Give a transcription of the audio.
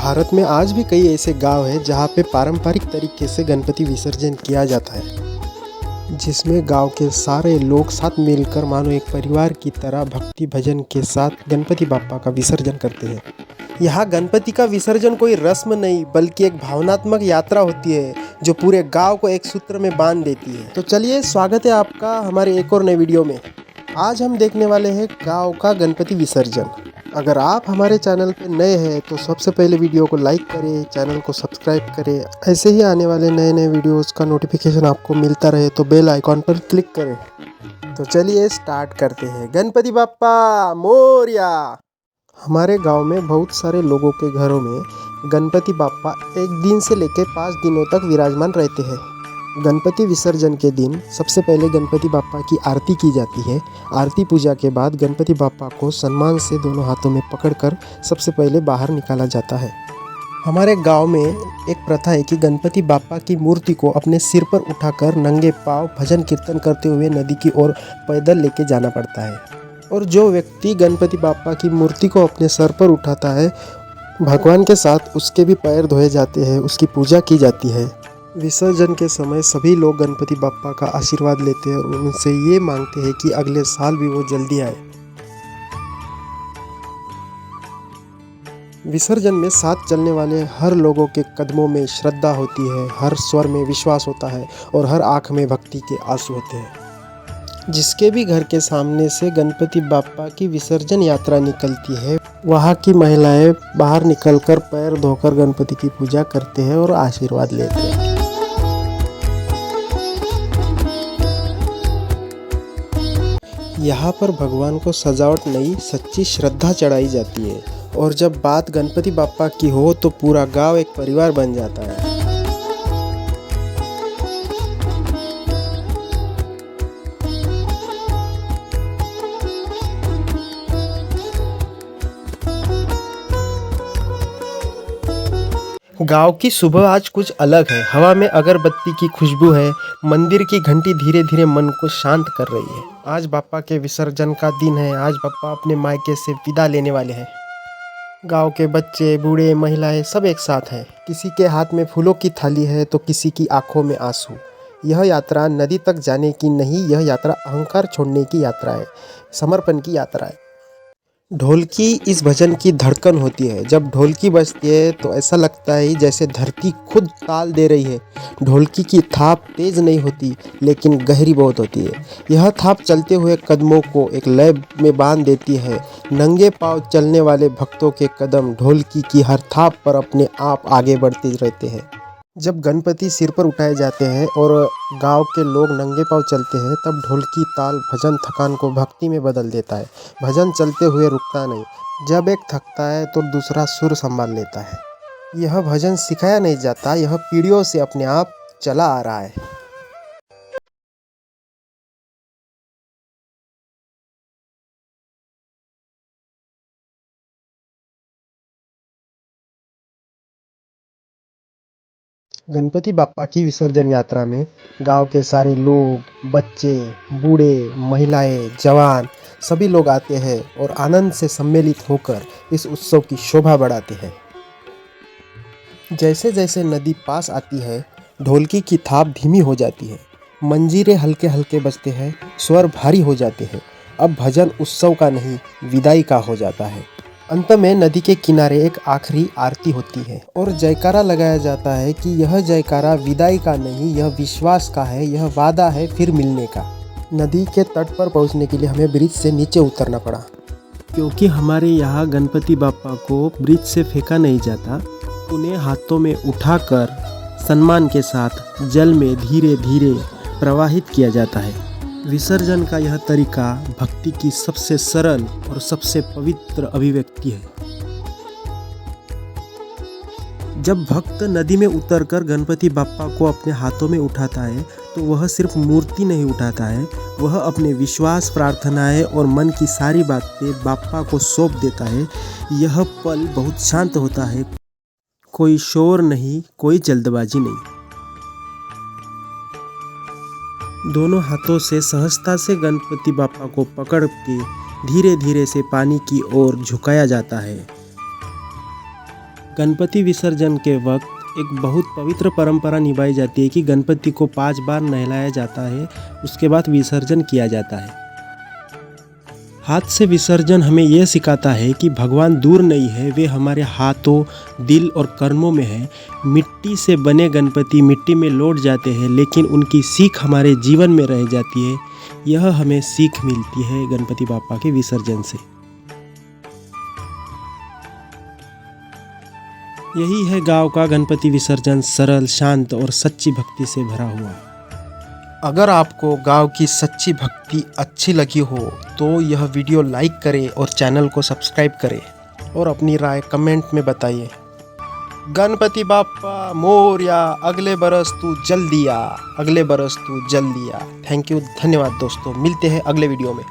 भारत में आज भी कई ऐसे गांव हैं जहां पे पारंपरिक तरीके से गणपति विसर्जन किया जाता है, जिसमें गांव के सारे लोग साथ मिलकर मानो एक परिवार की तरह भक्ति भजन के साथ गणपति बाप्पा का विसर्जन करते हैं। यहाँ गणपति का विसर्जन कोई रस्म नहीं बल्कि एक भावनात्मक यात्रा होती है जो पूरे गांव को एक सूत्र में बांध देती है। तो चलिए, स्वागत है आपका हमारे एक और नए वीडियो में। आज हम देखने वाले हैं गांव का गणपति विसर्जन। अगर आप हमारे चैनल पर नए हैं तो सबसे पहले वीडियो को लाइक करें, चैनल को सब्सक्राइब करें। ऐसे ही आने वाले नए नए वीडियोस का नोटिफिकेशन आपको मिलता रहे तो बेल आइकॉन पर क्लिक करें। तो चलिए स्टार्ट करते हैं। गणपति बाप्पा मोरया। हमारे गांव में बहुत सारे लोगों के घरों में गणपति बाप्पा 1 दिन से लेकर 5 दिनों तक विराजमान रहते हैं। गणपति विसर्जन के दिन सबसे पहले गणपति बाप्पा की आरती की जाती है। आरती पूजा के बाद गणपति बाप्पा को सम्मान से दोनों हाथों में पकड़कर सबसे पहले बाहर निकाला जाता है। हमारे गांव में एक प्रथा है कि गणपति बाप्पा की मूर्ति को अपने सिर पर उठाकर नंगे पांव भजन कीर्तन करते हुए नदी की ओर पैदल लेके जाना पड़ता है। और जो व्यक्ति गणपति बाप्पा की मूर्ति को अपने सर पर उठाता है, भगवान के साथ उसके भी पैर धोए जाते हैं, उसकी पूजा की जाती है। विसर्जन के समय सभी लोग गणपति बाप्पा का आशीर्वाद लेते हैं और उनसे ये मांगते हैं कि अगले साल भी वो जल्दी आए। विसर्जन में साथ चलने वाले हर लोगों के कदमों में श्रद्धा होती है, हर स्वर में विश्वास होता है और हर आँख में भक्ति के आंसू होते हैं। जिसके भी घर के सामने से गणपति बाप्पा की विसर्जन यात्रा निकलती है, वहाँ की महिलाएं बाहर निकलकर पैर धोकर गणपति की पूजा करते हैं और आशीर्वाद लेते हैं। यहाँ पर भगवान को सजावट नहीं, सच्ची श्रद्धा चढ़ाई जाती है। और जब बात गणपति बाप्पा की हो तो पूरा गांव एक परिवार बन जाता है। गांव की सुबह आज कुछ अलग है। हवा में अगरबत्ती की खुशबू है, मंदिर की घंटी धीरे धीरे मन को शांत कर रही है। आज बाप्पा के विसर्जन का दिन है। आज बाप्पा अपने मायके से विदा लेने वाले हैं। गांव के बच्चे, बूढ़े, महिलाएं सब एक साथ हैं। किसी के हाथ में फूलों की थाली है तो किसी की आंखों में आंसू। यह यात्रा नदी तक जाने की नहीं, यह यात्रा अहंकार छोड़ने की यात्रा है, समर्पण की यात्रा है। ढोलकी इस भजन की धड़कन होती है। जब ढोलकी बजती है तो ऐसा लगता है जैसे धरती खुद ताल दे रही है। ढोलकी की थाप तेज नहीं होती लेकिन गहरी बहुत होती है। यह थाप चलते हुए कदमों को एक लय में बांध देती है। नंगे पांव चलने वाले भक्तों के कदम ढोलकी की हर थाप पर अपने आप आगे बढ़ते रहते हैं। जब गणपति सिर पर उठाए जाते हैं और गांव के लोग नंगे पांव चलते हैं, तब ढोलकी ताल भजन थकान को भक्ति में बदल देता है। भजन चलते हुए रुकता नहीं। जब एक थकता है तो दूसरा सुर संभाल लेता है। यह भजन सिखाया नहीं जाता, यह पीढ़ियों से अपने आप चला आ रहा है। गणपति बाप्पा की विसर्जन यात्रा में गांव के सारे लोग, बच्चे, बूढ़े, महिलाएं, जवान सभी लोग आते हैं और आनंद से सम्मिलित होकर इस उत्सव की शोभा बढ़ाते हैं। जैसे जैसे नदी पास आती है, ढोलकी की थाप धीमी हो जाती है, मंजीरे हल्के हल्के बजते हैं, स्वर भारी हो जाते हैं। अब भजन उत्सव का नहीं, विदाई का हो जाता है। अंत में नदी के किनारे एक आखिरी आरती होती है और जयकारा लगाया जाता है कि यह जयकारा विदाई का नहीं, यह विश्वास का है, यह वादा है फिर मिलने का। नदी के तट पर पहुंचने के लिए हमें ब्रिज से नीचे उतरना पड़ा, क्योंकि हमारे यहाँ गणपति बाप्पा को ब्रिज से फेंका नहीं जाता। उन्हें हाथों में उठाकर सम्मान के साथ जल में धीरे धीरे प्रवाहित किया जाता है। विसर्जन का यह तरीका भक्ति की सबसे सरल और सबसे पवित्र अभिव्यक्ति है। जब भक्त नदी में उतरकर गणपति बाप्पा को अपने हाथों में उठाता है तो वह सिर्फ मूर्ति नहीं उठाता है, वह अपने विश्वास, प्रार्थनाएं और मन की सारी बातें बाप्पा को सौंप देता है। यह पल बहुत शांत होता है, कोई शोर नहीं, कोई जल्दबाजी नहीं। दोनों हाथों से सहजता से गणपति बाप्पा को पकड़ के धीरे धीरे से पानी की ओर झुकाया जाता है। गणपति विसर्जन के वक्त एक बहुत पवित्र परंपरा निभाई जाती है कि गणपति को 5 बार नहलाया जाता है, उसके बाद विसर्जन किया जाता है। हाथ से विसर्जन हमें यह सिखाता है कि भगवान दूर नहीं है, वे हमारे हाथों, दिल और कर्मों में है। मिट्टी से बने गणपति मिट्टी में लौट जाते हैं, लेकिन उनकी सीख हमारे जीवन में रह जाती है। यह हमें सीख मिलती है गणपति बाप्पा के विसर्जन से। यही है गांव का गणपति विसर्जन, सरल, शांत और सच्ची भक्ति से भरा हुआ। अगर आपको गांव की सच्ची भक्ति अच्छी लगी हो तो यह वीडियो लाइक करें और चैनल को सब्सक्राइब करें और अपनी राय कमेंट में बताइए। गणपति बाप्पा मोरया, अगले बरस तू जल्दी आ, अगले बरस तू जल्दी आ। थैंक यू, धन्यवाद दोस्तों, मिलते हैं अगले वीडियो में।